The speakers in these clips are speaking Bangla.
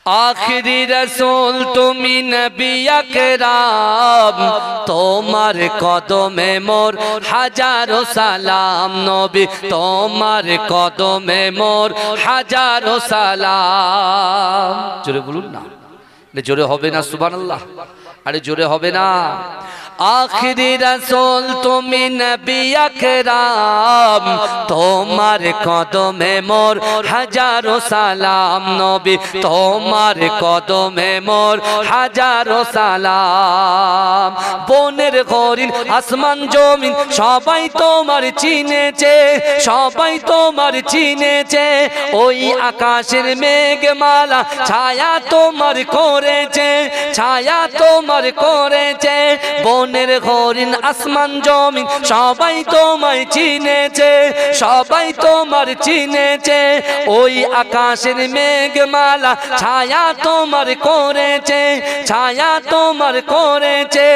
आखिरी रसूल तुमी नबी अकराम तोमार कदमे मोर हजारो सलाम नबी तोमार कदमे मोर हजारो सलाम जोरे बोलुन ना जोरे होबे ना सुबहानाल्लाह अरे जोरे होबे ना आखिरी रसूल तुमी नबी अकराम तोमार कदमे मोर हजारो सलाम नबी तोमार कदमे मोर हजारो सलाम बोनेर घरिन आसमान जमीन सबाई तोमार चिनेছে सबाई तोमार चिनेছে ओई आकाशेर मेघमाला छाया तोमार करेছে छाया तोमार करेছে बोनेर घरिन आसमान जमीन सबाई तोमाय चिनेছে सबाई तोमार चिनेছে ओई आकाशेर मेघमाला छाया तोमार करेছে छाया तोमार करेছে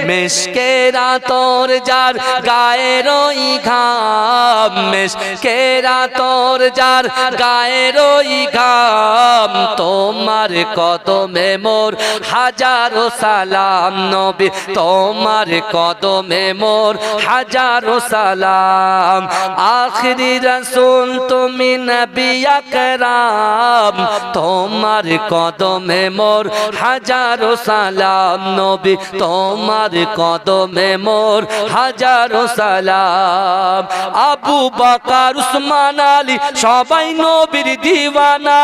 मिशकेर आतोर जार गाয়ের ওই ঘাম मिशकेर आतोर जार गाয়ের ওই ঘাম तोमार कदमे मोर हजारो सलाम नबी तोमार कदमे मोर हजारो सलाम आखिरी रसूल तुमी नबी अकराम तोमार कदमे मोर हजारो सलाम नबी तोमार कदमे मोर हजारो सलाम आबू बकर उस्मान आली सबाई नबीर दीवाना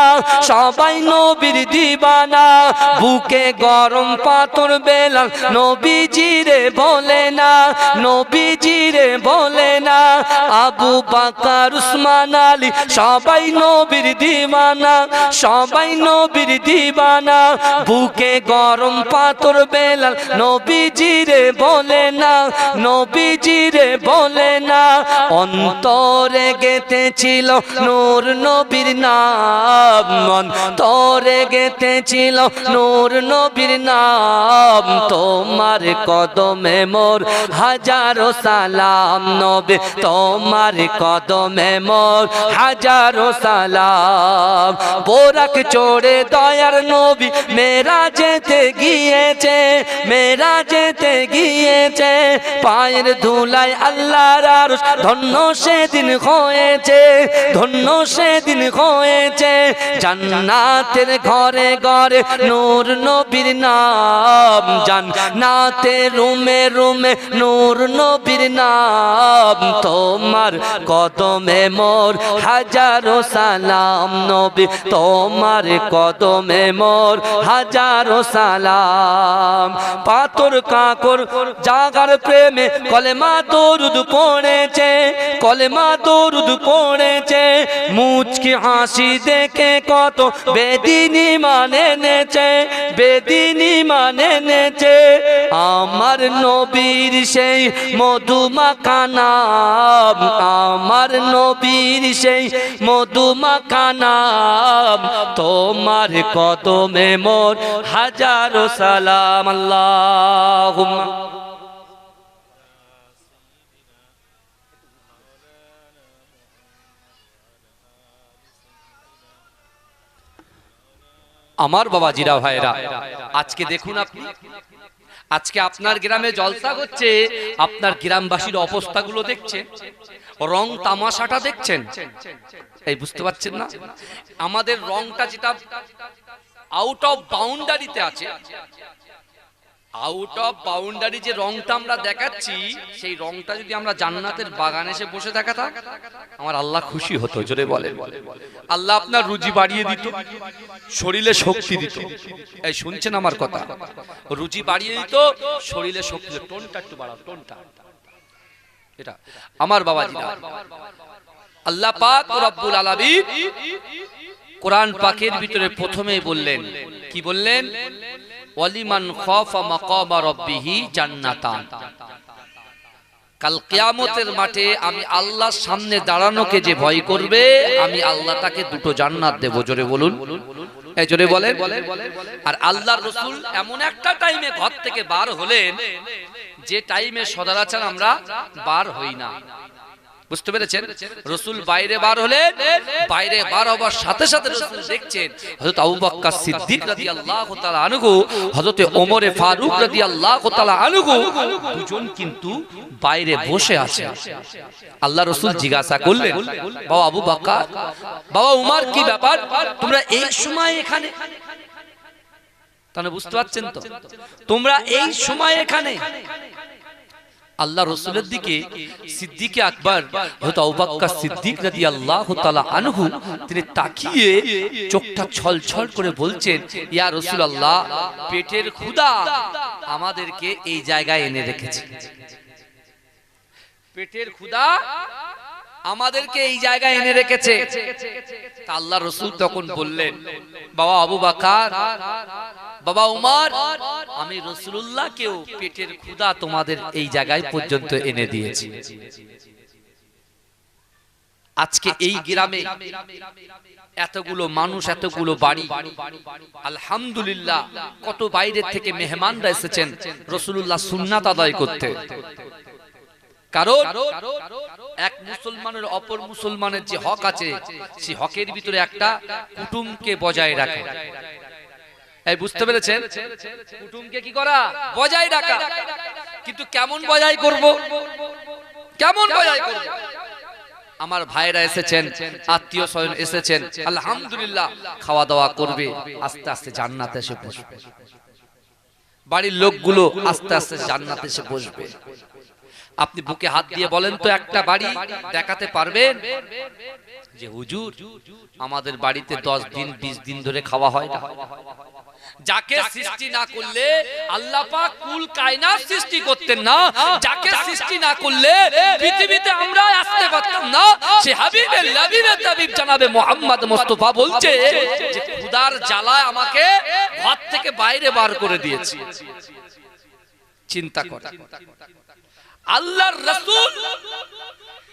सबाई नबीर दीवाना बुके गरम पाथर बेलाल नबीजी रे बोले ना नबीजी रे बोले ना आबू बकर उस्मान आली सबाई नबीर दीवाना सबाई नबीर दीवाना बुके गरम पाथर बेलाल नबीजी रे बोले ना नबीजी रे बोले ना অন্তরে গেঁথেছিল নূর নবীর নাম অন্তরে গেঁথেছিল নূর নবীর নাম তোমার কদমে মোর হাজারো সালাম নবী তোমার কদমে মোর হাজারো সালাম বোরাক চড়ে দয়ার নবী মেরাজেতে গিয়েছে মেরাজেতে গিয়েছে পায়ের ধুলায় আল্লাহর আরশ ধন্য সেদিন হয়েছে ধন্য সেদিন হয়েছে জান্নাতের ঘরে ঘরে নূর নবীর নাম জান্নাতের রুমে রুমে নূর নবীর নাম তোমার কদমে মোর হাজারো সালাম নবী তোমার কদমে মোর হাজারো সালাম পাথর কাকর জাগার প্রেমে কলেমা দরুদ পড়েছে কলেমা দরুদ পড়েছে মুচকি হাসি দেখে কত বেদিনী মানে নেছে বেদিনী মানে নেছে আমার নবীর সেই মধুমাখা নাম আমার নবীর সেই মধুমাখা নাম তোমার কদমে মোর হাজারো সালাম আল্লাহুম্মা আমার বাবাজিরা ভাইরা আজকে দেখুন আপনি আজকে আপনার গ্রামে জলসা হচ্ছে আপনার গ্রামবাসীর অবস্থাগুলো দেখছেন রং তামাশাটা দেখছেন এই বুঝতে পারছেন না আমাদের রংটা যেটা আউট অফ বাউন্ডারিতে আছে আউট অফ বাউন্ডারি যে রংটা আমরা দেখাচ্ছি সেই রংটা যদি আমরা জান্নাতের বাগানে এসে বসে দেখাতাম আমার আল্লাহ খুশি হতো জোরে বলেন আল্লাহ আপনার রুজি বাড়িয়ে দিত শরীরে শক্তি দিত এই শুনছেন আমার কথা রুজি বাড়িয়ে দিত শরীরে শক্তি দিত টোনটা একটু বাড়াও টোনটা এটা আমার বাবাজিরা আল্লাহ পাক রব্বুল আলামিন কোরআন পাকের ভিতরে প্রথমেই বললেন কি বললেন ওয়ালিমান খাফা মাকামা রাব্বিহি জান্নাতান কাল কিয়ামতের মাঠে আমি আল্লাহর সামনে দাঁড়ানোকে যে ভয় করবে আমি আল্লাহ তাকে দুটো জান্নাত দেব জোরে বলুন এই জোরে বলেন আর আল্লাহর রাসূল এমন একটা টাইমে ঘর থেকে বার হলেন যে টাইমে সচরাচর আমরা বার হই না বুঝতে পেরেছেন? রাসূল বাইরে বার হলেন, বাইরে বার হবার সাথে সাথে রাসূল দেখছেন হযরত আবু বকর সিদ্দিক রাদিয়াল্লাহু তাআলা আনহু, হযরত ওমর ফারুক রাদিয়াল্লাহু তাআলা আনহু দুজন কিন্তু বাইরে বসে আছে। আল্লাহ রাসূল জিজ্ঞাসা করলেন, বাবা আবু বকর, বাবা উমর, কি ব্যাপার, তোমরা এই সময় এখানে? তাহলে বুঝতে পারছেন তো, তোমরা এই সময় এখানে? আল্লাহ রাসূলের দিকে সিদ্দিক আকবর হযরত আবু বকর সিদ্দিক রাদিয়াল্লাহু তাআলা আনহু তিনি তাকিয়ে চোখটা ছলছল করে বলছেন, ইয়া রাসূলুল্লাহ, পেটের ক্ষুধা আমাদেরকে এই জায়গায় এনে রেখেছে। পেটের ক্ষুধা আমাদেরকে এই জায়গায় এনে রেখেছে। তা আল্লাহ রাসূল তখন বললেন, বাবা আবু বকর, বাবা উমর, আমি রাসূলুল্লাহকেও পেটের ক্ষুধা তোমাদের এই জায়গায় পর্যন্ত এনে দিয়েছি। আজকে এই গ্রামে এতগুলো মানুষ, এতগুলো বাড়ি, আলহামদুলিল্লাহ, কত বাইরে থেকে মেহমানরা এসেছেন রাসূলুল্লাহ সুন্নাত আদায় করতে। কারণ এক মুসলমানের অপর মুসলমানের যে হক আছে, সেই হকের ভিতরে একটা কুটুমকে বজায় রাখে। এই বুঝতে পেরেছেন? কুটুমকে কি করা? বজায় রাখা। কিন্তু কেমন বজায় করব? কেমন বজায় করব? আমার ভাইরা এসেছেন, আত্মীয় স্বজন এসেছেন, আলহামদুলিল্লাহ, খাওয়া দাওয়া করবে, আস্তে আস্তে জান্নাতে এসে বসবে। বাড়ির লোকগুলো আস্তে আস্তে জান্নাতে এসে বসবে। আপনি বুকে হাত দিয়ে বলেন তো, একটা বাড়ি দেখাতে পারবেন যে হুজুর আমাদের বাড়িতে 10 দিন 20 দিন ধরে খাওয়া হয় না? যাকে সৃষ্টি না করলে আল্লাহ পাক কুল কায়নাত সৃষ্টি করতেন না, যাকে সৃষ্টি না করলে পৃথিবীতে আমরা আসতে পারতাম না, সে হাবিবে লাবিবে তাবিব জনাবে মুহাম্মদ মুস্তাফা বলছে যে ক্ষুধার জ্বালায় আমাকে ঘর থেকে বাইরে বার করে দিয়েছে। চিন্তা কর, আল্লাহর রাসূল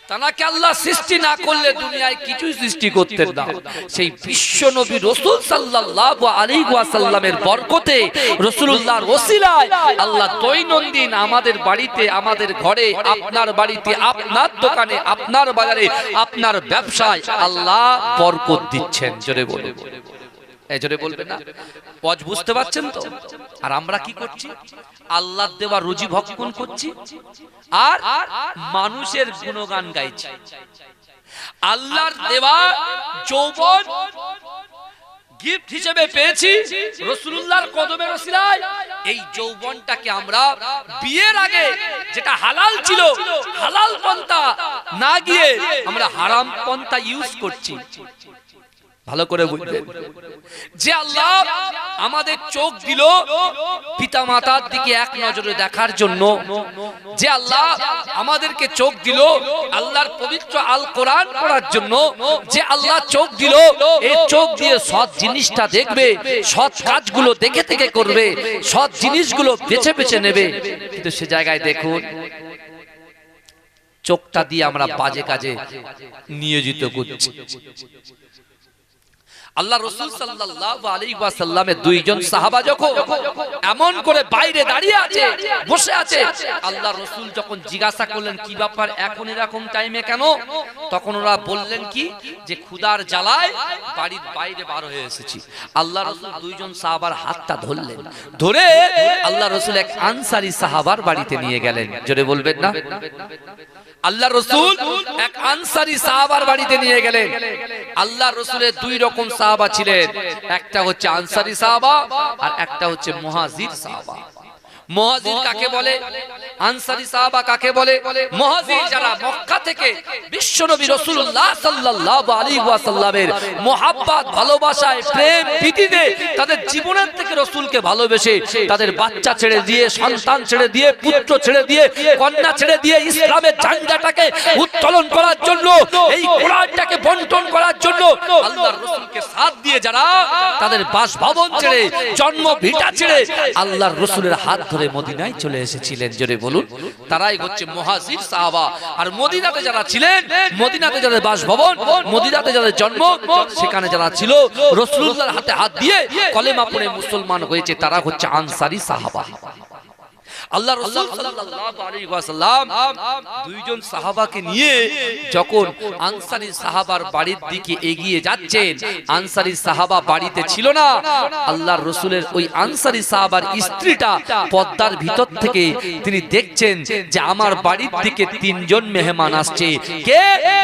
তানাকে আল্লাহ সৃষ্টি না করলে দুনিয়ায় কিছুই সৃষ্টি করতেন না। সেই বিশ্ব নবী রাসূল সাল্লাল্লাহু আলাইহি ওয়াসাল্লামের বরকতে, রাসূলুল্লাহর ওসিলায় আল্লাহ দৈনন্দিন আমাদের বাড়িতে, আমাদের ঘরে, আপনার বাড়িতে, আপনার দোকানে, আপনার বাজারে, আপনার ব্যবসায় আল্লাহ বরকত দিচ্ছেন। জোরে বলুন, এই জোরে বলবেন না? ওয়াজ বুঝতে পারছেন তো? আর আমরা কি করছি? আল্লাহর দেওয়া রুজি ভক্ষণ করছি আর মানুষের গুণগান গাইছি। আল্লাহর দেওয়া যৌবন গিফট হিসেবে পেয়েছি রাসূলুল্লাহর কদমের ওসিলায়। এই যৌবনটাকে আমরা বিয়ের আগে যেটা হালাল ছিল, হালাল পন্থা না গিয়ে আমরা হারাম পন্থা ইউজ করছি। ভালো করে বুঝবেন যে আল্লাহ আমাদের চোখ দিল পিতা মাতার দিকে এক নজরে দেখার জন্য, যে আল্লাহ আমাদেরকে চোখ দিল আল্লাহর পবিত্র আল কোরআন পড়ার জন্য, যে আল্লাহ চোখ দিল এই চোখ দিয়ে সৎ জিনিসটা দেখবে, সৎ কাজগুলো দেখে থেকে করবে, সৎ জিনিসগুলো বেছে বেছে নেবে। কিন্তু সে জায়গায় দেখুন চোখটা দিয়ে আমরা বাজে কাজে নিয়োজিত করছি। আল্লাহ রাসূল সাল্লাল্লাহু আলাইহি ওয়াসাল্লামের দুইজন সাহাবা যখন এমন করে বাইরে দাঁড়িয়ে আছে, বসে আছে, আল্লাহ রাসূল যখন জিজ্ঞাসা করলেন কি ব্যাপার এখন এরকম টাইমে কেন, তখন ওরা বললেন কি যে ক্ষুধার জ্বালায় বাড়ির বাইরে বার হয়ে এসেছি। আল্লাহ রাসূল দুইজন সাহাবার হাতটা ধরলেন, ধরে আল্লাহ রাসূল এক আনসারী সাহাবার বাড়িতে নিয়ে গেলেন। জোরে বলবেন না? আল্লাহ রাসূল এক আনসারী সাহাবার বাড়িতে নিয়ে গেলেন। আল্লাহ রাসূলের দুই রকম সাহাবা ছিলেন, একটা হচ্ছে আনসারী সাহাবা আর একটা হচ্ছে মুহাজির সাহাবা। মুহাজির কাকে বলে, আনসারী সাহাবা কাকে বলে? মুহাজির যারা মক্কা থেকে বিশ্বনবী রাসূলুল্লাহ সাল্লাল্লাহু আলাইহি ওয়াসাল্লামের মুহাব্বত, ভালোবাসায়, প্রেম প্রীতিতে তাদের জীবনের থেকে রাসূলকে ভালোবেসে তাদের বাচ্চা ছেড়ে দিয়ে, সন্তান ছেড়ে দিয়ে, পুত্র ছেড়ে দিয়ে, কন্যা ছেড়ে দিয়ে ইসলামের ঝান্ডাটাকে উত্তোলন করার জন্য, এই কোরআনটাকে বন্টন করার জন্য আল্লাহর রাসূলকে সাথ দিয়ে যারা তাদের বাসভবন ছেড়ে, জন্ম ভিটা ছেড়ে আল্লাহর রাসূলের হাত ধরে মদিনায় চলে এসেছিলেন। জোরে বলুন, তারাই হচ্ছে মুহাজির সাহাবা। আর মদিনাতে যারা ছিলেন, মদিনাতে যাদের বাসভবন, মদিনাতে যাদের জন্ম, সেখানে যারা ছিল রাসূলুল্লাহর হাতে হাত দিয়ে কলেমা পড়ে মুসলমান হয়েছে, তারা হচ্ছে আনসারী সাহাবা। আল্লাহ রাসূল সাল্লাল্লাহু আলাইহি ওয়াসাল্লাম দুইজন সাহাবাকে নিয়ে যখন আনসারী সাহাবার বাড়ির দিকে এগিয়ে যাচ্ছেন, আনসারী সাহাবা বাড়িতে ছিল না। আল্লাহর রাসূলের ওই আনসারী সাহাবার স্ত্রীটা পর্দার ভিতর থেকে তিনি দেখছেন যে আমার বাড়ির দিকে তিনজন মেহমান আসছে। কে?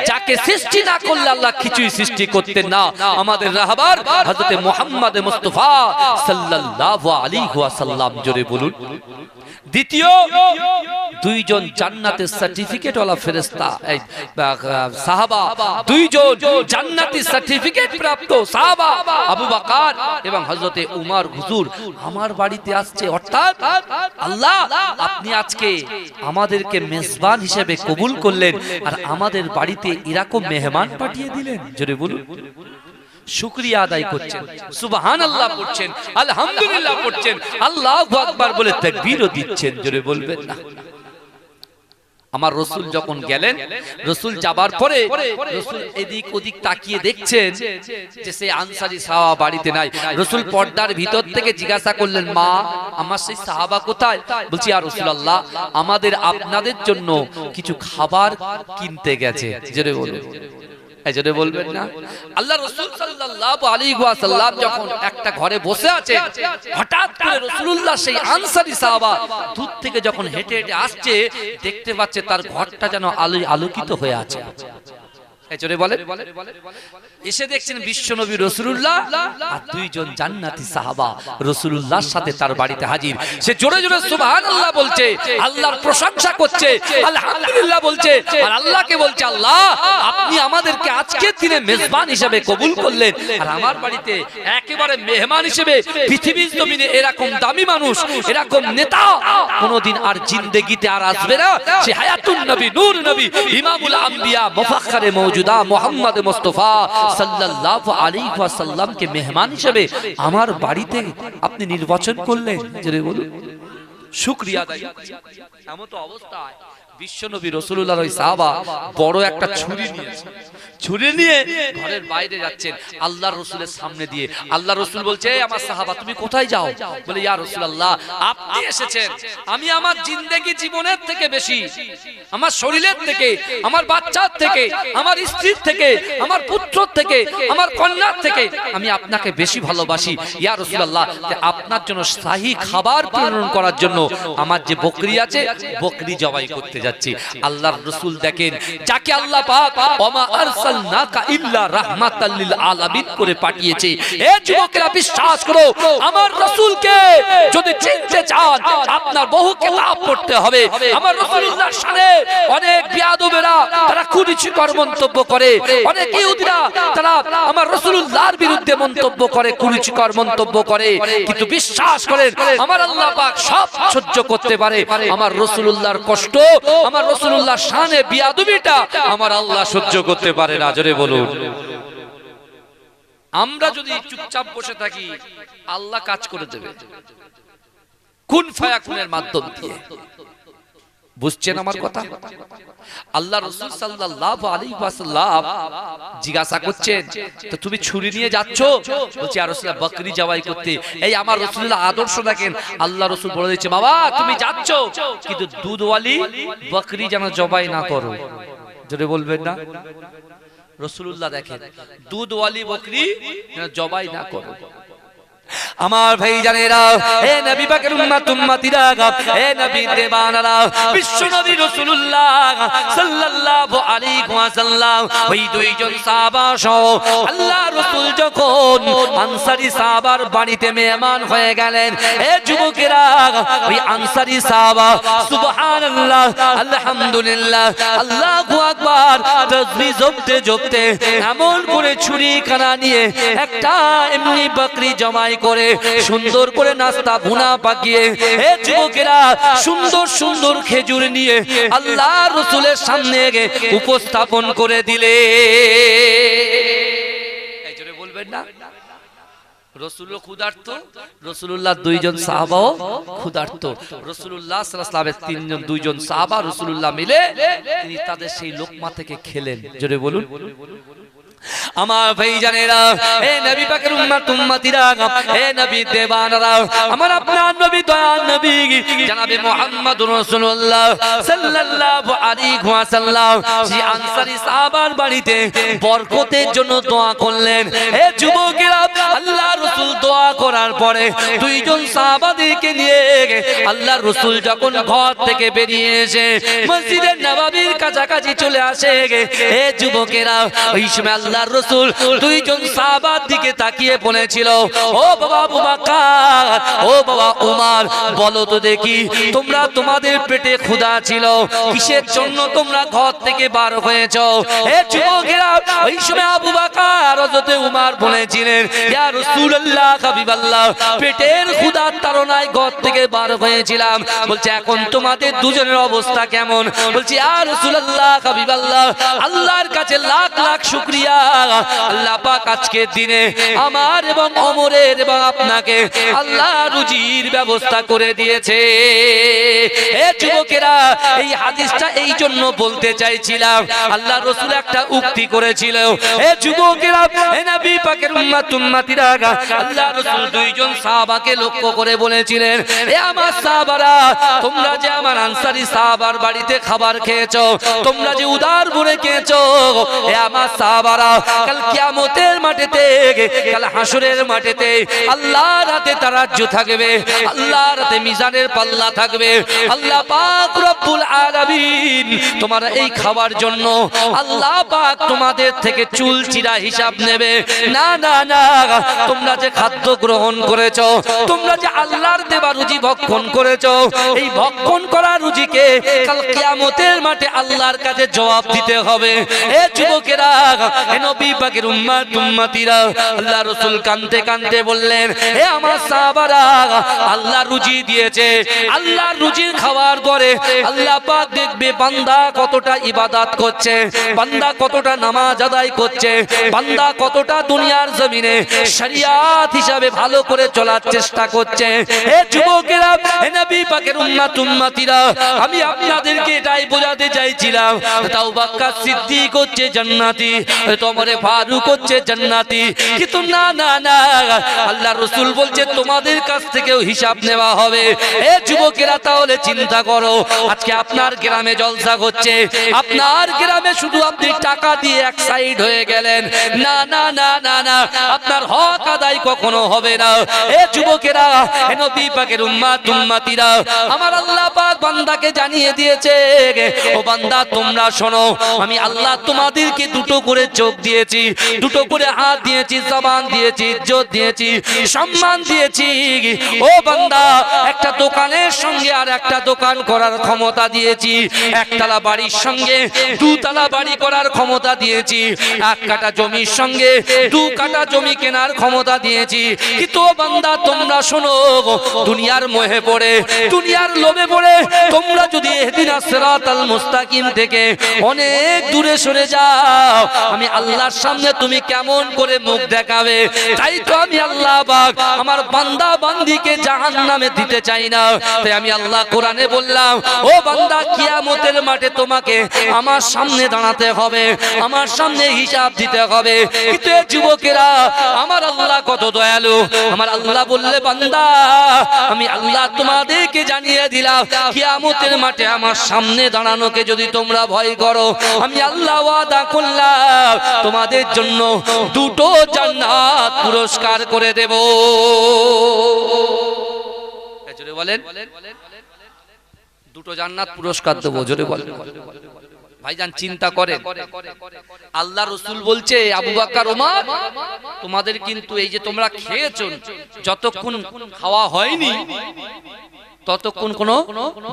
যাকে সৃষ্টি না করলে আল্লাহ কিছুই সৃষ্টি করতেন না, আমাদের রাহবার হযরত মুহাম্মদ মুস্তাফা সাল্লাল্লাহু আলাইহি ওয়াসাল্লাম। জোরে বলুন। দ্বিতীয় দুইজন জান্নাতের সার্টিফিকেট ওয়ালা ফেরেশতা সাহাবা, দুইজন জান্নাতি সার্টিফিকেট প্রাপ্ত সাহাবা আবু বকর এবং হযরতে উমর হুজুর আমার বাড়িতে আসছে। অর্থাৎ আল্লাহ আপনি আজকে আমাদেরকে মেজবান হিসেবে কবুল করলেন আর আমাদের বাড়িতে এরকম মেহমান পাঠিয়ে দিলেন। জোরে বলুন। শুকরিয়া আদায় করছেন, সুবহানাল্লাহ পড়ছেন, আলহামদুলিল্লাহ পড়ছেন, আল্লাহু আকবার বলে তাকবীরও দিচ্ছেন। জোরে বলবেন না? আমার রাসূল যখন গেলেন, রাসূল যাবার পরে রাসূল এদিক ওদিক তাকিয়ে দেখছেন যে সেই আনসারী সাহাবা বাড়িতে নাই। রাসূল পর্দার ভিতর থেকে জিজ্ঞাসা করলেন, মা আমার সেই সাহাবা কোথায়? বলছি ইয়া রাসূলুল্লাহ আমাদের আপনাদের জন্য কিছু খাবার কিনতে গেছে। জোরে বলুন। এজন্য বলবেন না? আল্লাহ রাসূল সাল্লাল্লাহু আলাইহি ওয়াসাল্লাম যখন একটা ঘরে বসে আছেন, হঠাৎ করে রাসূলুল্লাহ সেই আনসারী সাহাবা দূর থেকে যখন হেঁটে হেঁটে আসছে, দেখতে পাচ্ছে তার ঘরটা যেন আলোয় আলোকিত হয়ে আছে। এজন্য বলেন, এসে দেখছেন বিশ্বনবী রাসূলুল্লাহ আর দুইজন জান্নাতি সাহাবা রাসূলুল্লাহর সাথে তার বাড়িতে হাজির। সে জোরে জোরে সুবহানাল্লাহ বলছে, আল্লাহর প্রশংসা করছে, আলহামদুলিল্লাহ বলছে আর আল্লাহকে বলছে, আল্লাহ আপনি আমাদেরকে আজকের দিনে মেজবান হিসেবে কবুল করলেন আর আমার বাড়িতে একেবারে মেহমান হিসেবে পৃথিবীর জমিনে এরকম দামি মানুষ, এরকম নেতা কোনোদিন আর জিন্দেগিতে আর আসবে না। সে হায়াতুন নবী, নূর নবী, ইমামুল আম্বিয়া, মুফাখখারে মওজুদা মুহাম্মদ মুস্তাফা সাল্লাল্লাহু আলাইহি ওয়াসাল্লামকে মেহমান হিসেবে আমার বাড়িতে আপনি নির্বাচন করলেন। জোরে বলুন। শুকরিয়া আদায়। এমন তো অবস্থায় বিশ্বনবী রাসূলুল্লাহর ওই সাহাবা বড় একটা ছুরি নিয়েছে, ছুরি নিয়ে ঘরের বাইরে যাচ্ছেন আল্লাহর রাসূলের সামনে দিয়ে। আল্লাহর রাসূল বলছে, আমার সাহাবা তুমি কোথায় যাও? বলে ইয়া রাসূলুল্লাহ আপনি এসেছেন, আমি আমার জিন্দেগি জীবনের থেকে বেশি, আমার শরীরের থেকে, আমার বাচ্চার থেকে, আমার স্ত্রীর থেকে, আমার পুত্রর থেকে, আমার কন্যার থেকে আমি আপনাকে বেশি ভালোবাসি। ইয়া রাসূলুল্লাহ আপনার জন্য শাহী খাবার প্রেরণ করার জন্য আমার যে বকরি আছে বকরি জবাই করতে যাচ্ছি। আল্লাহর রাসূল দেখেন যাকে আল্লাহ পাক ওমা আরসালনাকা ইল্লা রাহমাতাল লিল আলামিন করে পাঠিয়েছে। এ যুবকেরা বিশ্বাস করো, আমার রাসূলকে যদি চিনতে চান আপনার বহু কিতাব পড়তে হবে। আমার রাসূলুল্লাহর শানে অনেক বিয়াদবেরা তারা কুরুচিকর মন্তব্য করে, অনেক ইহুদিরা তারা আমার রাসূলুল্লাহর বিরুদ্ধে মন্তব্য করে, কুরুচিকর মন্তব্য করে, কিন্তু বিশ্বাস করেন আমার আল্লাহ পাক সব সহ্য করতে পারে। আমার রাসূলুল্লাহর কষ্ট, আমার রাসূলুল্লাহর শানে বিয়াদবিটা আমার আল্লাহ সহ্য করতে পারে না। জোরে বলুন। আমরা যদি চুপচাপ বসে থাকি আল্লাহ কাজ করে দেবে কুন ফায়াকুনের মাধ্যম দিয়ে। বুঝছেন আমার কথা? আল্লাহ রাসূল সাল্লাল্লাহু আলাইহি ওয়াসাল্লাম জিজ্ঞাসা করছেন, তো তুমি ছুরি নিয়ে যাচ্ছ? বলছি ইয়া রাসূলুল্লাহ বকরি জবাই করতে। এই আমার রাসূলুল্লাহ আদর্শ দেখেন, আল্লাহ রাসূল বলে দিচ্ছে, বাবা তুমি যাচ্ছ কিন্তু দুধওয়ালি বকরি যেন জবাই না করো। জোরে বলবেন না? রাসূলুল্লাহ দেখেন দুধওয়ালি বকরি যেন জবাই না করো। আমার ভাই জানেরা, হে নবী পাকের উম্মত উম্মতিরা, হে নবী দেবানারা, বিশ্ব নবী রাসূলুল্লাহ সাল্লাল্লাহু আলাইহি ওয়াসাল্লাম ওই দুইজন সাহাবা সহ আল্লাহ রাসূল যখন আনসারী সাহাবার বাড়িতে মেহমান হয়ে গেলেন, হে যুবকেরা ওই আনসারী সাহাবা সুবহানাল্লাহ আলহামদুলিল্লাহ আল্লাহু আকবার তাসবিহ জপতে জপতে এমন করে ছুরি কানা নিয়ে একটা এমনি বকরি জমাই করে সুন্দর করে নাস্তা ভুনা পাকিয়ে হে যুবকেরা সুন্দর সুন্দর খেজুর নিয়ে আল্লাহর রাসূলের সামনে উপস্থাপন করে দিলে। এই জন্য বলবেন না রাসূলও ক্ষুধার্ত, রাসূলুল্লাহর দুইজন সাহাবাও ক্ষুধার্ত। রাসূলুল্লাহ সাল্লাল্লাহু আলাইহি ওয়াসাল্লামের দুইজন সাহাবা রাসূলুল্লাহ মিলে তিনি তাদের সেই লোকমা থেকে খেলেন। জোরে বলুন। আমার ভাইজানেরা, হে নবী পাকের উম্মতিরা, হে নবী দেবানরা, আমার আপনার নবী দয়াল নবী জনাবে মুহাম্মদুর রাসূলুল্লাহ সাল্লাল্লাহু আলাইহি ওয়াসাল্লাম সেই আনসারী সাহাবার বাড়িতে বরকতের জন্য দোয়া করলেন। হে যুবকেরা, আল্লাহ রাসূল দোয়া করার পরে দুইজন সাহাবাদেরকে নিয়ে আল্লাহ রাসূল যখন ঘর থেকে বেরিয়ে এসে মসজিদে নববীর কাছাকাছি চলে আসে, হে যুবকেরা, ওই সময় আল্লাহর রাসূল দুইজন সাহাবার দিকে তাকিয়ে বলেছিল, ও বাবা আবু বকর, ও বাবা উমর, বলো তো দেখি তোমরা তোমাদের পেটে ক্ষুধা ছিল, কিসের জন্য তোমরা ঘর থেকে বার হয়েছো? হে যুবকেরা, ওই সময় আবু বকর হযরত উমর বলেছিলেন, ইয়া রাসূলুল্লাহ হাবিবাল্লাহ, পেটের ক্ষুধার তাড়নায় ঘর থেকে বার হয়েছিলাম। বলছে এখন তোমাদের দুজনের অবস্থা কেমন? বলছে ইয়া রাসূলুল্লাহ হাবিবাল্লাহ, আল্লাহর কাছে লাখ লাখ শুকরিয়া, আল্লাহ পাক আজকের দিনে আমার এবং ওমরের এবং আপনাকে আল্লাহ রুজির ব্যবস্থা করে দিয়েছে। হে যুবকেরা, এই হাদিসটা এই জন্য বলতে চাইছিলাম, আল্লাহ রাসূল একটা উক্তি করেছিল। হে যুবকেরা, হে নবী পাকের উম্মতিরা, আল্লাহ রাসূল দুইজন সাহাবাকে লক্ষ্য করে বলেছিলেন, হে আমার সাহাবারা, তোমরা যে আমার আনসারী সাহাবার বাড়িতে খাবার খেয়েছো, তোমরা যে উদার ভরে খেয়েছো, হে আমার সাহাবারা, কাল কিয়ামতের মাঠেতে, কাল হাসরের মাঠেতে আল্লাহর হাতে তারাজ্জু থাকবে, আল্লাহর হাতে মিজানের পাল্লা থাকবে। আল্লাহ পাক রব্বুল আলামিন তোমরা এই খাবার জন্য আল্লাহ পাক তোমাদের থেকে চুল চিরা হিসাব নেবে। না না না, তোমরা যে খাদ্য গ্রহণ করেছো, তোমরা যে আল্লাহর দেওয়া রুজি ভক্ষণ করেছো, এই ভক্ষণ করা রুজিকে কাল কিয়ামতের মাঠে আল্লাহর কাছে জবাব দিতে হবে। হে যুবকেরা, হে নবী পাকের উম্মতিরা, আল্লাহ রাসূল কাঁদতে কাঁদতে বললেন, হে আমার সাহাবারা, আল্লাহ রুজি দিয়েছে, আল্লাহ রুজির খাওয়ার পরে আল্লাহ পাক দেখবে বান্দা কতটা ইবাদত করছে, বান্দা কতটা নামাজ আদায় করছে, বান্দা কতটা দুনিয়ার জমিনে শরিয়াত হিসাবে ভালো করে চলার চেষ্টা করছে। হে যুবকেরা, হে নবী পাকের উম্মতিরা, আমি আপনাদেরকে এটাই বোঝাতে চাইছিলাম, তাও বকর সিদ্দিক হচ্ছে জান্নাতি, ওমর ফারুক হচ্ছে জান্নাতি, কিন্তু না না না, আল্লাহ রাসূল বলছে তোমাদের কাছ থেকেও হিসাব নেওয়া হবে। হে যুবকেরা, তাহলে চিন্তা করো, আজকে আপনার গ্রামে জলসা হচ্ছে, আপনার গ্রামে শুধু আপনি টাকা দিয়ে এক সাইড হয়ে গেলেন, না না না না না, আপনার হক আদায় কখনো হবে না। হে যুবকেরা, হে নবী পাকের উম্মতিরা, আমার আল্লাহ পাক বান্দাকে জানিয়ে দিয়েছে, ও বান্দা তোমরা শোনো, আমি আল্লাহ তোমাদেরকে দুটো করে চোখ দিয়েছি, দুটো করে হাত দিয়েছি, জবান দিয়েছি, ইজ্জত দিয়েছি, সম্মান দিয়েছি। ও বান্দা, একটা দোকানের সঙ্গে আর একটা দোকান করার ক্ষমতা দিয়েছি, একতলা বাড়ির সঙ্গে দুতলা বাড়ি করার ক্ষমতা দিয়েছি, এক কাঠা জমির সঙ্গে দু কাঠা জমি কেনার ক্ষমতা দিয়েছি। কিন্তু বান্দা তোমরা শোনো, দুনিয়ার মোহে পড়ে, দুনিয়ার লোভে পড়ে তোমরা যদি ইহদিনাস সিরাতাল মুস্তাকিম থেকে অনেক দূরে সরে যাও, আমি আল্লাহর সামনে তুমি কেমন করে মুখ দেখাবে? তাই তো আমি আল্লাহ পাক আমার বান্দা বান্দিকে জাহান্নামে দিতে চাই না। তাই আমি আল্লাহ কোরআনে বললাম, ও বান্দা, কিয়ামতের মাঠে তোমাকে আমার সামনে দাঁড়াতে হবে, আমার সামনে হিসাব দিতে হবে। কিন্তু যুবকেরা, আমার আল্লাহ কত দয়ালু, আমার আল্লাহ বললে, বান্দা আমি আল্লাহ তোমাদেরকে জানিয়ে দিলাম, কিয়ামতের মাঠে আমার সামনে দাঁড়ানোকে যদি তোমরা ভয় করো, আমি আল্লাহ ওয়াদা করলাম তোমাদের জন্য দুটো জান্নাত পুরস্কার করে দেব। জোরে বলেন, দুটো জান্নাত পুরস্কার দেব, জোরে বলেন। ভাইজান চিন্তা করেন, আল্লাহ রাসূল বলছে, আবু বকর ওমর, তোমাদের কিন্তু এই যে তোমরা খেয়েছো, যতক্ষণ খাওয়া হয়নি ততক্ষণ কোনো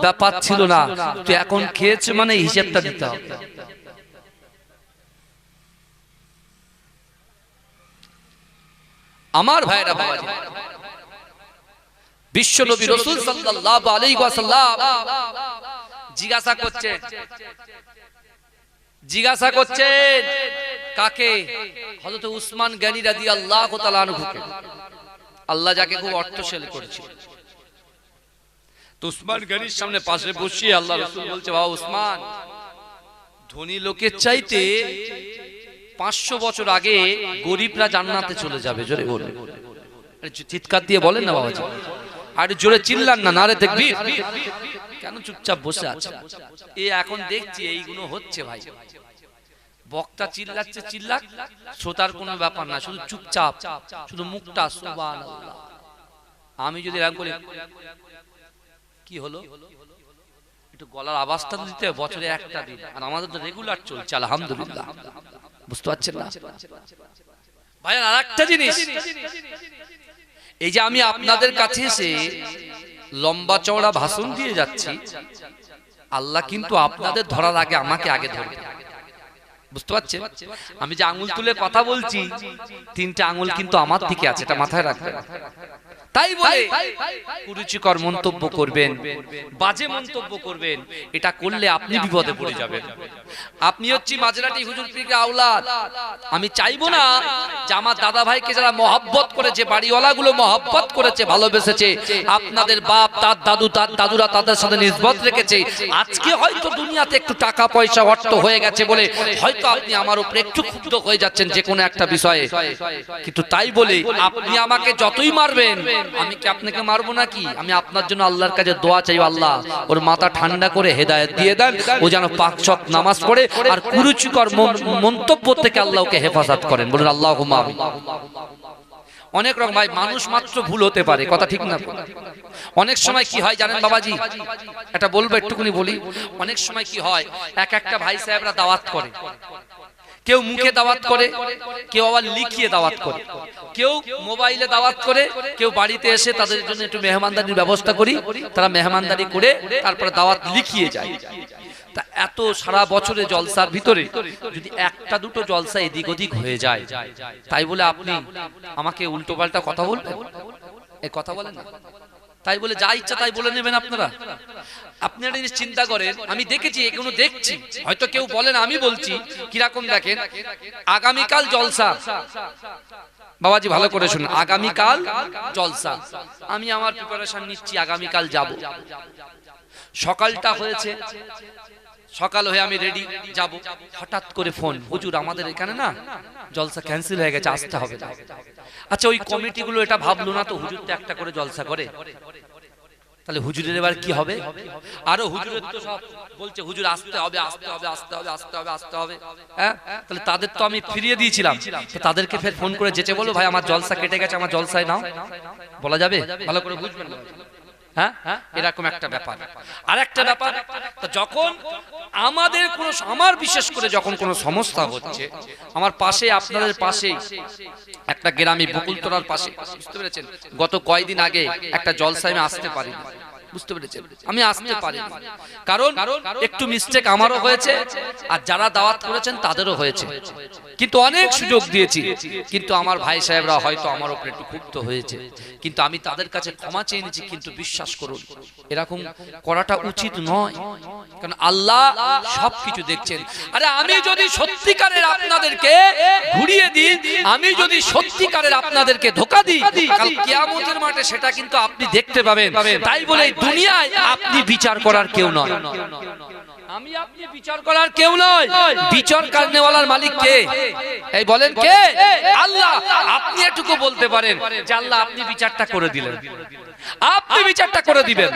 ব্যাপার ছিল না, তো এখন খেয়েছে মানে হিসাবটা দিতে হবে। আমার ভাইরা, বাবাজি, বিশ্ব নবী রাসূল সাল্লাল্লাহু আলাইহি ওয়াসাল্লাম জিজ্ঞাসা করছেন কাকে? হযরত উসমান গনি রাদিয়াল্লাহু তাআলা আনহুকে। আল্লাহ যাকে খুব অর্থশালী করেছিল, তো উসমান গনির সামনে পাশে বসিয়ে আল্লাহ রাসূল বলছে, বাবা উসমান, ধনী লোকের চাইতে 500 বছর আগে গরিবরা জান্নাতে চলে যাবে, জোরে বলে চিৎকার দিয়ে বলেন না বাবাজি, আর জোরে চিল্লান না, নারে তাকবীর। কেন চুপচাপ বসে আছে? এই এখন দেখছি এইগুলো হচ্ছে ভাই, বক্তা চিল্লাচ্ছে চিল্লাক, শ্রোতার কোনো ব্যাপার না, শুধু চুপচাপ, শুধু মুখটা সুবহানাল্লাহ। আমি যদি এরকম করি, কি হলো, একটু গলার আওয়াজটা দিতে বছরে একটা দিন, আর আমাদের তো রেগুলার চলছে আলহামদুলিল্লাহ, বুঝতে পারছেন না ভাই? আর একটা জিনিস, এই যে আমি আপনাদের কাছে এসে লম্বা চওড়া ভাষণ দিয়ে যাচ্ছি, আল্লাহ কিন্তু আপনাদের ধরার আগে আমাকে আগে ধরবে, বুঝতে পারছেন? আমি যে আঙুল তুলে কথা বলছি, 3টে আঙুল কিন্তু আমার দিকে আছে, এটা মাথায় রাখবেন। তাই বলে কুরুচিকর মন্তব্য করবেন, বাজে মন্তব্য করবেন, এটা করলে আপনি বিপদে পড়ে যাবেন। আপনি হচ্ছে মাঝরাটি হুজুর পীরের আওলাদ। আমি চাইবো না যে আমার দাদা ভাইকে যারা মহব্বত করেছে, বাড়িওয়ালাগুলো মহব্বত করেছে, ভালোবেসেছে, আপনাদের বাপ তার দাদু তার দাদুরা তাদের সাথে নিসবত রেখেছে, আজকে হয়তো দুনিয়াতে একটু টাকা পয়সা অর্থ হয়ে গেছে বলে হয়তো আপনি আমার উপরে একটু ক্ষুব্ধ হয়ে যাচ্ছেন যে কোনো একটা বিষয়ে, কিন্তু তাই বলে আপনি আমাকে যতই মারবেন, আমি কি আপনাকে মারবো নাকি? আমি আপনার জন্য আল্লাহর কাছে দোয়া চাই, আল্লাহ ওর মাথা ঠান্ডা করে হেদায়েত দিয়ে দেন, ও যেন পাঁচ ওয়াক্ত নামাজ পড়ে আর কুরুচিকর মন্তব্য থেকে আল্লাহ ওকে হেফাজত করেন, বলুন আল্লাহুম্মা আমিন। অনেক রকম ভাই, মানুষ মাত্র ভুল হতে পারে, কথা ঠিক না? অনেক সময় কি হয় জানেন বাবাজি, এটা বলবো একটুখানি বলি, অনেক সময় কি হয়, একটা ভাই সাহেবরা দাওয়াত করে, কেউ মুখে দাওয়াত করে, কেউ আবার লিখিয়ে দাওয়াত করে, কেউ মোবাইলে দাওয়াত করে, কেউ বাড়িতে এসে তাদের জন্য একটু মেহমানদারির ব্যবস্থা করি, তারা মেহমানদারি করে তারপরে দাওয়াত লিখিয়ে যায়। তা এত সারা বছরে জলসার ভিতরে যদি একটা দুটো জলসা এদিক ওদিক হয়ে যায়, তাই বলে আপনি আমাকে উল্টো পাল্টা কথা বলবেন? এই কথা বলেন না, তাই বলে যা ইচ্ছা তাই বলে নেবেন আপনারা? আপনি একটা জিনিস চিন্তা করেন, আমি দেখেছি, এগুলো দেখছি, হয়তো কেউ বলেন, আমি বলছি কিরকম দেখেন, আগামীকাল জলসা, বাবাজি ভালো করে শুনুন, আগামীকাল জলসা, আমি আমার প্রিপারেশন নিচ্ছি, আগামীকাল যাব, সকালটা হয়েছে, সকাল হয়ে আমি রেডি যাব, হঠাৎ করে ফোন, হুজুর আমাদের এখানে না জলসা ক্যান্সেল হয়ে গেছে, আসতে হবে না। আচ্ছা, ওই কমিটিগুলো এটা ভাবলো না তো হুজুর তো একটা করে জলসা করে, তাহলে হুজুরের এবার কি হবে? আরো হুজুরের তো সব বলছে হুজুর আসতে হবে, আসতে হবে, আসতে হবে, আসতে হবে, আসতে হবে, হ্যাঁ, তাহলে তাদের তো আমি ফিরিয়ে দিয়েছিলাম, তো তাদেরকে ফের ফোন করে যেতে বলো, ভাই আমার জলসা কেটে গেছে, আমার জলসায় নাও, বলা যাবে? ভালো করে বুঝবেন, হ্যাঁ, এরকম একটা ব্যাপার। আর একটা ব্যাপার, যখন আমাদের কোন, আমার বিশেষ করে যখন কোনো সমস্যা হচ্ছে, আমার পাশে, আপনাদের পাশে একটা গ্রামে বকুলতলার পাশে, বুঝতে পেরেছেন, গত কয়েকদিন আগে একটা জলসায় আমি আসতে পারিনি, বুঝতে পেরেছেন, আমি আসতে পারিনি, কারণ একটু মিস্টেক আমারও হয়েছে আর যারা দাওয়াত করেছেন তাদেরও হয়েছে, কিন্তু অনেক সুযোগ দিয়েছি, কিন্তু আমার ভাই সাহেবরা হয়তো আমার উপরে একটু ক্ষুব্ধ হয়েছে, কিন্তু আমি তাদের কাছে ক্ষমা চেয়ে নিয়েছি। কিন্তু বিশ্বাস করুন, এরকম করাটা উচিত নয়, কারণ আল্লাহ সবকিছু দেখছেন। আরে আমি যদি সত্যিকারের আপনাদেরকে ঘুরিয়ে দিই, আমি যদি সত্যিকারের আপনাদেরকে ধোঁকা দিই, কাল কিয়ামতের মাঠে সেটা কিন্তু আপনি দেখতে পাবেন। তাই বলে দুনিয়ায় আপনি বিচার করার কেউ নয়, আমি আপনি বিচার করার কেউ নয়, বিচার করনেওয়ালার মালিক কে? এই বলেন কে? আল্লাহ। আপনি এটুকু বলতে পারেন যে আল্লাহ আপনি বিচারটা করে দিলেন, আপনি বিচারটা করে দিবেন,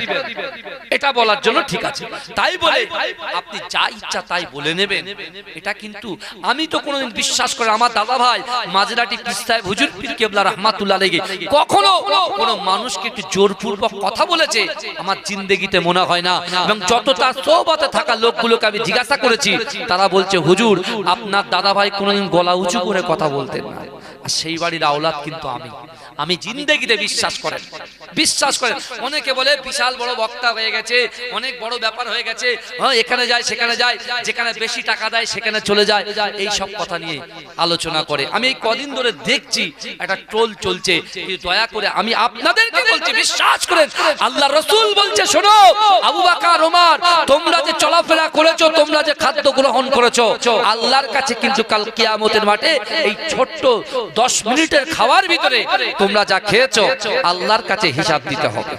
এটা বলার জন্য ঠিক আছে। তাই বলে আপনি যা ইচ্ছা তাই বলে নেবেন, এটা কিন্তু আমি তো কোনোদিন বিশ্বাস করে, আমার দাদা ভাই মাঝরাটি পিস্তায় হুজুর পীর কেবলা রাহমাতুল্লাহ আলাইহি কখনো কোনো মানুষকে একটু জোরপূর্বক কথা বলেছে আমার জিন্দেগিতে মনে হয় না। এবং যত তার সোহবতে থাকা লোকগুলোকে আমি জিজ্ঞাসা করেছি, তারা বলছে হুজুর আপনার দাদা ভাই কোনোদিন গলা উঁচু করে কথা বলতেন না। আর সেই বাড়ির আওলাদ কিন্তু আমি জিন্দেগিতে বিশ্বাস করেন, বিশ্বাস করেন। অনেকে বলে বিশাল বড় বক্তা হয়ে গেছে, অনেক বড় ব্যাপার হয়ে গেছে, হ্যাঁ এখানে যায় সেখানে যায়, যেখানে বেশি টাকা দেয় সেখানে চলে যায়, এই সব কথা নিয়ে আলোচনা করে। আমি এই কদিন ধরে দেখছি একটা ট্রোল চলছে, দয়া করে আমি আপনাদেরকে বলছি বিশ্বাস করেন, আল্লাহ রাসূল বলছে শোনো, আবু বকর ওমর তোমরা যে চলাফেরা করেছো, তোমরা যে খাদ্য গ্রহণ করেছো, আল্লাহর কাছে কিন্তু কাল কিয়ামতের মাঠে এই ছোট্ট 10 মিনিটের খাওয়ার ভিতরে তোমরা যা খেয়েছো আল্লাহর কাছে হিসাব দিতে হবে।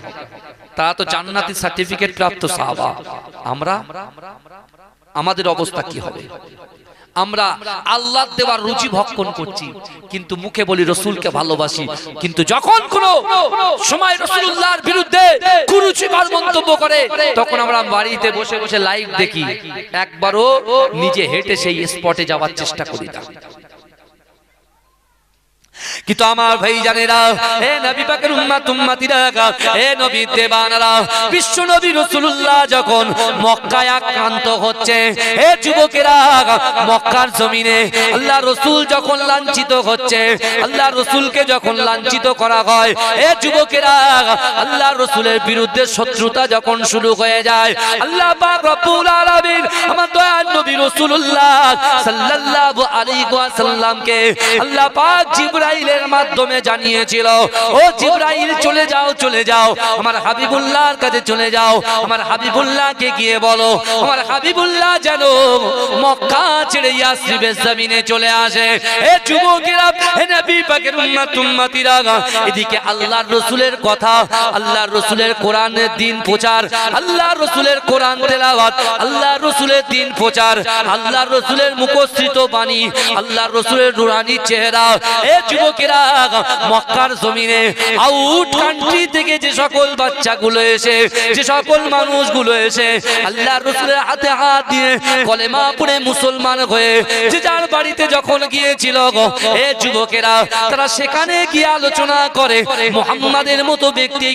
তারা তো জান্নাতি সার্টিফিকেট প্রাপ্ত সাহাবা, আমরা আমাদের অবস্থা কি হবে? আমরা আল্লাহর দেওয়া রুজি ভক্ষণ করছি, কিন্তু মুখে বলি রসুলকে ভালোবাসি, কিন্তু যখন কোনো সময় রাসূলুল্লাহর বিরুদ্ধে কুরুচিকর মন্তব্য করে তখন আমরা বাড়িতে বসে বসে লাইভ দেখি, একবারও নিজে হেঁটে সেই স্পটে যাওয়ার চেষ্টা করি না। কিন্তু আমার ভাই জানেরা, হে নবী পাকের উম্মত উম্মতিরা, হে নবী দেবানারা, বিশ্ব নবী রাসূলুল্লাহ যখন মক্কায় আক্রান্ত হচ্ছে, হে যুবকেরা, মক্কার জমিনে আল্লাহ রাসূল যখন লাঞ্ছিত হচ্ছে, আল্লাহ রাসূলকে যখন লাঞ্ছিত করা হয়, হে যুবকেরা, আল্লাহ রাসূলের বিরুদ্ধে শত্রুতা যখন শুরু হয়ে যায়, আল্লাহ পাক রব্বুল আলামিন আমার দয়ার নবী রাসূলুল্লাহ সাল্লাল্লাহু আলাইহি ওয়াসাল্লামকে আল্লাহ পাক জিবরাইলের মাধ্যমে জানিয়েছিল, ও জিবরাইল চলে যাও, চলে যাও আমার হাবিবুল্লাহর কাছে চলে যাও, আমার হাবিবুল্লাহকে গিয়ে বলো আমার হাবিবুল্লাহ যেন মক্কা ছেড়ে ইয়াসরিবের জমিনে চলে আসে। এ যুবকেরা, হে নবী পাকের উম্মত উম্মতিরা, এদিকে আল্লাহর রাসূলের কথা, আল্লাহর রাসূলের কোরআনের দিন প্রচার, আল্লাহর রাসূলের কোরআন তেলাওয়াত, আল্লাহর রাসূলের দিন প্রচার, আল্লাহর রাসূলের মুখস্থিত বাণী, আল্লাহর রাসূলের নুরানি চেহারা। এ যুবকেরা, মক্কার জমিনে আউট কান্ট্রি থেকে যে সকল বাচ্চাগুলো এসে, যে সকল মানুষগুলো এসে আল্লাহর রাসূলের হাতে হাত দিয়ে কলেমা পড়ে মুসলমান হয়ে যে যার বাড়িতে যখন গিয়েছিল, এ যুবকেরা, তারা সেখানে গিয়ে আলোচনা করে মুহাম্মাদের মতো ব্যক্তি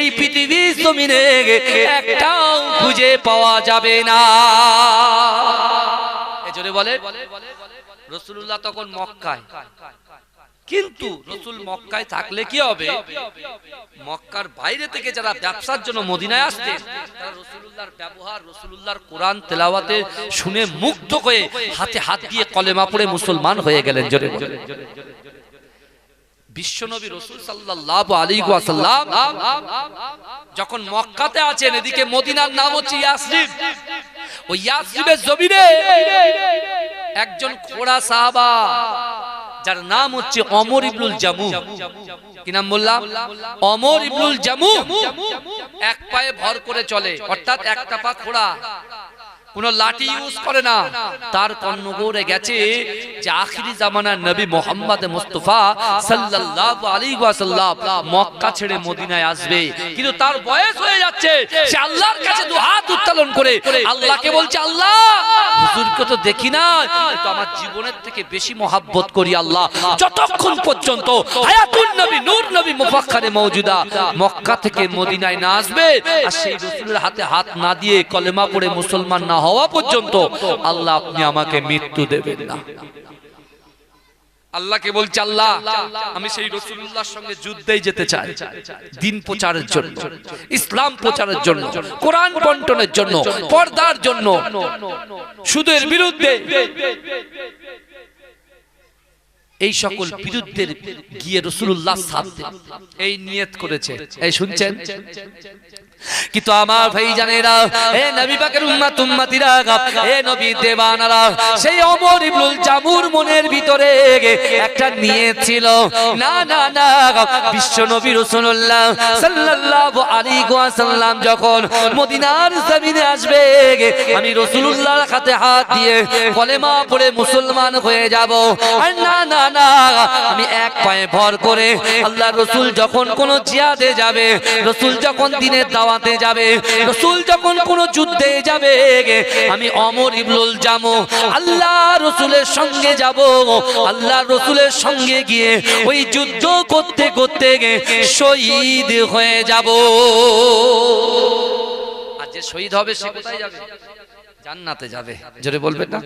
এই পৃথিবীর জমিনে একটাও খুঁজে পাওয়া যাবে না। জোরে বলে, রাসূলুল্লাহ তখন মক্কায়, কিন্তু রাসূল মক্কায় থাকলে কি হবে, মক্কার বাইরে থেকে যারা ব্যবসার জন্য মদিনায় আসতেন তারা রাসূলুল্লাহর ব্যবহার, রাসূলুল্লাহর কোরআন তেলাওয়াতে শুনে মুগ্ধ হয়ে হাতে হাত দিয়ে কলেমা পড়ে মুসলমান হয়ে গেলেন। জোরে বলে, বিশ্বনবী রাসূল সাল্লাল্লাহু আলাইহি ওয়াসাল্লাম যখন মক্কাতে আছেন, এদিকে মদিনার নাম হচ্ছে ইয়াসরিব, ওই ইয়াসরিবের জমিনে একজন খোড়া সাহাবা যার নাম হচ্ছে ওমর ইবনুল জামুহ। কি নাম বললাম? ওমর ইবনুল জামুহ। এক পায়ে ভর করে চলে, অর্থাৎ একটা পা খোড়া, কোন লাঠি ইউজ করে না। তার কর্ণগোড়ে গেছে যে আখিরি জামানার নবী মুহাম্মদ মুস্তাফা সাল্লাল্লাহু আলাইহি ওয়াসাল্লাম মক্কা ছেড়ে মদিনায় আসবে, কিন্তু তার বয়স হয়ে যাচ্ছে। সে আল্লাহর কাছে দু হাত উত্তোলন করে আল্লাহকে বলছে, আল্লাহ হুজুরকে তো দেখি না, কিন্তু আমার জীবনের থেকে বেশি মহব্বত করি আল্লাহ, যতক্ষণ পর্যন্ত হায়াতুন নবী নূর নবী মুফাক্খারে মওজুদা মক্কা থেকে মদিনায় না আসবে আর সেই রাসূলের হাতে হাত না দিয়ে কলেমা পড়ে মুসলমান না হওয়া পর্যন্ত আল্লাহ আপনি আমাকে মৃত্যু দেবেন না। আল্লাহকে বলছে, আল্লাহ আমি সেই রাসূলুল্লাহর সঙ্গে যুদ্ধে যেতে চাই, দ্বীন প্রচারের জন্য, ইসলাম প্রচারের জন্য, কোরআন বন্টনের জন্য, পর্দার জন্য, সুদের বিরুদ্ধে, এই সকল বিরুদ্ধে গিয়ে রাসূলুল্লাহ সাথ দেন, এই নিয়ত করেছে। এই শুনছেন? কিন্তু আমার ভাই জানেরা, হে নবী পাকের উম্মত উম্মতিরা, হে নবী দেবানারা, সেই ওমর ইবনুল জামুর মনের ভিতরে একটা নিয়ত ছিল, না না না, বিশ্ব নবী রাসূলুল্লাহ সাল্লাল্লাহু আলাইহি ওয়াসাল্লাম যখন মদিনার জমিনে আসবে, আমি রাসূলুল্লাহর হাতে হাত দিয়ে কলেমা পড়ে মুসলমান হয়ে যাব। আর না না না, আমি এক পায়ে ভর করে আল্লাহর রাসূল যখন কোন জিহাদে যাবে, রাসূল যখন দ্বীনের দাওয়াতে যাবে, রাসূল যখন কোন যুদ্ধে যাবে, আমি ওমর ইবনুল জামুহ আল্লাহ রাসূলের সঙ্গে যাব, আল্লাহ রাসূলের সঙ্গে গিয়ে ওই যুদ্ধ করতে করতে শহীদ হয়ে যাব। আর যে শহীদ হবে সে কোথায় যাবে? জান্নাতে যাবে। জোরে বলবেন না?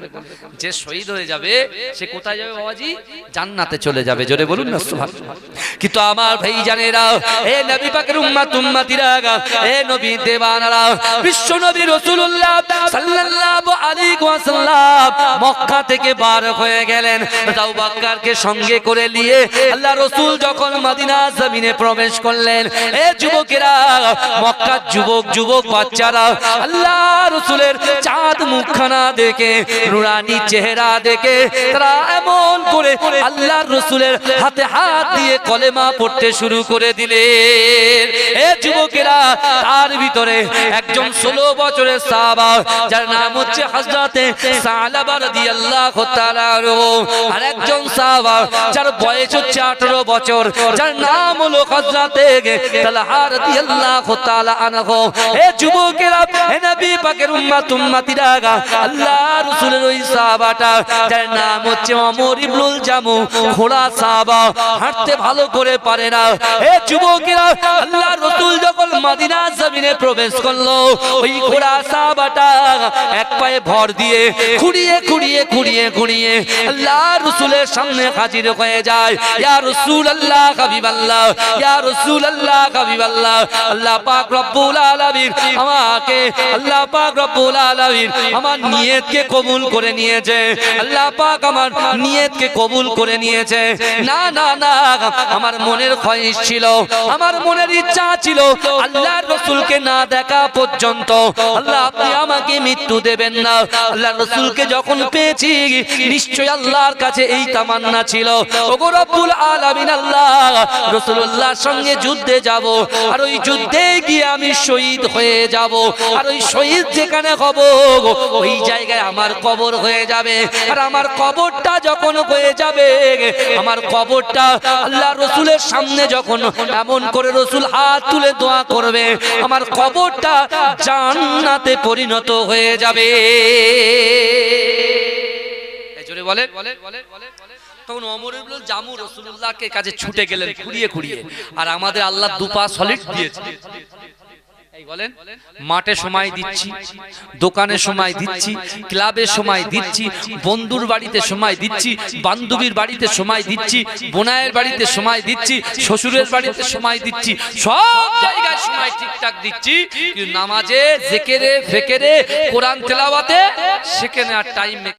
যে শহীদ হয়ে যাবে সে কোথায় যাবে বাবাজি? জান্নাতে চলে যাবে। জোরে বলুন না সুবহানাল্লাহ। কিন্তু আমার ভাই জানেরা, হে নবী পাকের উম্মত উম্মতিরা, হে নবী দেবানারা, বিশ্ব নবী রাসূলুল্লাহ সাল্লাল্লাহু আলাইহি ওয়াসাল্লাম মক্কা থেকে বার হয়ে গেলেন। আবু বকরকে সঙ্গে করে নিয়ে আল্লাহ রাসূল যখন মদিনা জমিনে প্রবেশ করলেন, হে যুবকেরা, মক্কার যুবক যুবক বাচ্চারা আল্লাহ রাসূলের চাঁদ মুখখানা দেখে, নুরানি চেহারা দেখে তারা এমন করে আল্লাহর রাসূলের হাতে হাত দিয়ে কলেমা পড়তে শুরু করে দিলেন। এ যুবকেরা, তার ভিতরে একজন 16 বছরের সাহাবা যার নাম হচ্ছে হযরতে সালাবা রাদিয়াল্লাহু তাআলা আনহু, আর একজন সাহাবা যার বয়স হচ্ছে 18 বছর, যার নাম হলো হযরতে তালহা রাদিয়াল্লাহু তাআলা আনহু। এ যুবকেরা, হে নবী পাকের উম্মতিরা, আল্লাহর রাসূলের ওই সাহাবাটা যার নাম হচ্ছে ওমর ইবনুল জামু, ঘোড়া সাহাবা, হাঁটতে ভালো করে পারে না। এ যুবকেরা, আল্লাহর রাসূল যখন মদিনা জমিনে প্রবেশ করলো, ওই ঘোড়া সাহাবাটা এক পায়ে ভর দিয়ে খুঁড়িয়ে খুঁড়িয়ে খুঁড়িয়ে খুঁড়িয়ে আল্লাহর রাসূলের সামনে হাজির হয়ে যায়। ইয়া রাসূলুল্লাহ হাবিবাল্লাহ, ইয়া রাসূলুল্লাহ হাবিবাল্লাহ, আল্লাহ পাক রব্বুল আলামিন আমাকে, আল্লাহ পাক রব্বুল আলামিন আমার নিয়তকে কবুল করে নিয়েছে, আল্লাহ পাক আমার নিয়তকে কবুল করে নিয়েছে। না না না, আমার মনের খ্বাহিশ ছিল, আমার মনের ইচ্ছা ছিল আল্লাহর রাসূলকে না দেখা পর্যন্ত আল্লাহ আপনি আমাকে মৃত্যু দেবেন না। আল্লাহর রাসূলকে যখন পেয়েছি, নিশ্চয়ই আল্লাহর কাছে এই তামান্না ছিল, ওগো রব্বুল আলামিন, আল্লাহ রাসূলুল্লাহর সঙ্গে যুদ্ধে যাব, আর ওই যুদ্ধে গিয়ে আমি শহীদ হয়ে যাব, আর ওই শহীদ যেখানে হব ওই জায়গায় আমার কবর হয়ে যাবে। আর আমার কবরটা যখন হয়ে যাবে, আমার কবরটা আল্লাহর রাসূলের সামনে যখন এমন করে রাসূল হাত তুলে দোয়া করবে, আমার কবরটা জান্নাতে পরিণত হয়ে যাবে। জোরে বলে। তখন ওমর ইবনুল জামু রাসূলুল্লাহকে কাছে ছুটে গেলেন খুঁড়িয়ে খুঁড়িয়ে, আর আমাদের আল্লাহ দুপা সলিড দিয়েছে। বলেন, মাঠে সময় দিচ্ছি, দোকানে সময় দিচ্ছি, ক্লাবে সময় দিচ্ছি, বন্ধুর বাড়িতে সময় দিচ্ছি, বান্ধবীর বাড়িতে সময় দিচ্ছি, বোনায়ের বাড়িতে সময় দিচ্ছি, শ্বশুরের বাড়িতে সময় দিচ্ছি, সব জায়গায় সময় ঠিকঠাক দিচ্ছি, কিন্তু নামাজে, জিকিরে, ফিকিরে, কোরআন তেলাওয়াতে সেখানে আর টাইম